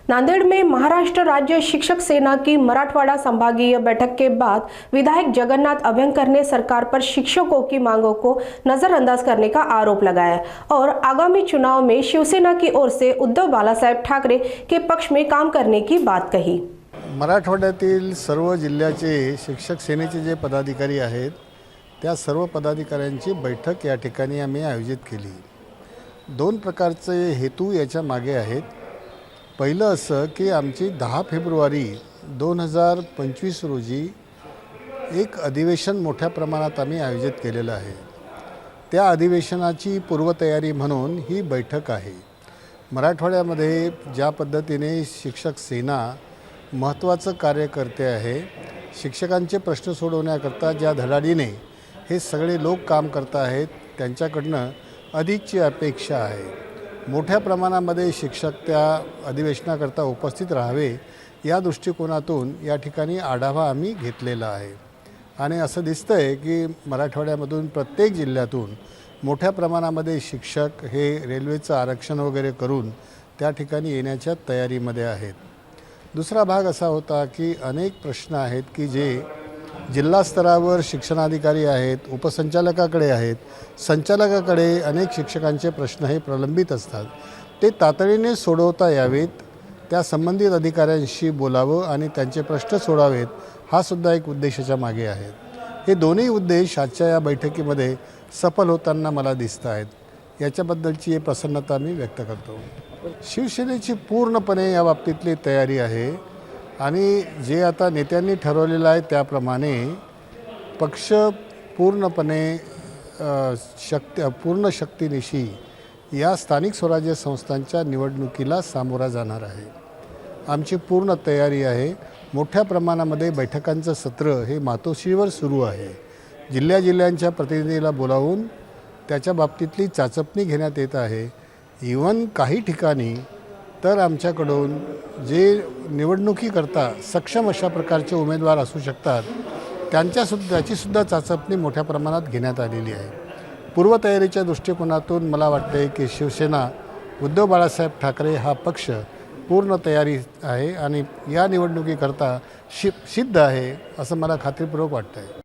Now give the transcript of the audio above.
नांदेड़ में महाराष्ट्र राज्य शिक्षक सेना की मराठवाड़ा संभागीय बैठक के बाद विधायक जगन्नाथ अभ्यंकर ने सरकार पर शिक्षकों की मांगों को नजरअंदाज करने का आरोप लगाया और आगामी चुनाव में शिवसेना की ओर से उद्धव बाळासाहेब ठाकरे के पक्ष में काम करने की बात कही। मराठवाड्यातील सर्व जिल्ह्याचे शिक्षक सेनेचे जे पदाधिकारी आहेत त्या सर्व पदाधिकाऱ्यांची बैठक या ठिकाणी आम्ही आयोजित केली। दोन प्रकारचे हेतू याच्या मागे आहेत। पहिलं असं की आमची 10 फेब्रुवारी 2025 रोजी एक अधिवेशन मोठ्या प्रमाणात आम्ही आयोजित केलेलं आहे। त्या अधिवेशनाची पूर्वतयारी म्हणून ही बैठक आहे। मराठवाड्यामध्ये ज्या पद्धतीने शिक्षक सेना महत्त्वाचं कार्य करते आहे, शिक्षकांचे प्रश्न सोडवण्याकरता ज्या धडाडीने हे सगळे लोक काम करत आहेत त्यांच्याकडनं अधिकची अपेक्षा आहे। मोठ्या प्रमाणामध्ये शिक्षक त्या अधिवेशनाकरता उपस्थित राहावे या दृष्टिकोनातून या ठिकाणी आढावा आम्ही घेतलेला आहे आणि असं दिसतंय की मराठवाड्यामधून प्रत्येक जिल्ह्यातून मोठ्या प्रमाणामध्ये शिक्षक हे रेल्वेचं आरक्षण वगैरे करून त्या ठिकाणी येण्याच्या तयारीमध्ये आहेत। दुसरा भाग असा होता की अनेक प्रश्न आहेत की जे जिल्हा स्तरावर शिक्षणाधिकारी आहेत, उपसंचालकाकडे आहेत, संचालकाकडे अनेक शिक्षकांचे प्रश्न हे प्रलंबित असतात। ते तातडीने सोडवता यावेत, त्या संबंधित अधिकाऱ्यांशी बोलावं आणि त्यांचे प्रश्न सोडावेत हा सुद्धा एक उद्देशाच्या मागे आहे। हे दोन्ही उद्देश आजच्या या बैठकीमध्ये सफल होताना मला दिसत आहेत। याच्याबद्दलची प्रसन्नता मी व्यक्त करतो। शिवसेनेची पूर्णपणे या बाबतीतली तयारी आहे आणि जे आता नेत्यांनी ठरवलेलं आहे त्याप्रमाणे पक्ष पूर्णपणे पूर्ण शक्तीनिशी या स्थानिक स्वराज्य संस्थांच्या निवडणुकीला सामोरा जाणार आहे। आमची पूर्ण तयारी आहे। मोठ्या प्रमाणामध्ये बैठकांचं सत्र हे मातोश्रीवर सुरू आहे। जिल्ह्यांच्या प्रतिनिधीला बोलावून त्याच्या बाबतीतली चाचपणी घेण्यात येत आहे। इव्हन काही ठिकाणी तर आमच्याकडून जे निवडणुकीकरता सक्षम अशा प्रकारचे उमेदवार असू शकतात त्याचीसुद्धा चाचपणी मोठ्या प्रमाणात घेण्यात आलेली आहे। पूर्वतयारीच्या दृष्टिकोनातून मला वाटते की शिवसेना उद्धव बाळासाहेब ठाकरे हा पक्ष पूर्ण तयारी आहे आणि या निवडणुकीकरता सिद्ध आहे असं मला खात्रीपूर्वक वाटतं आहे।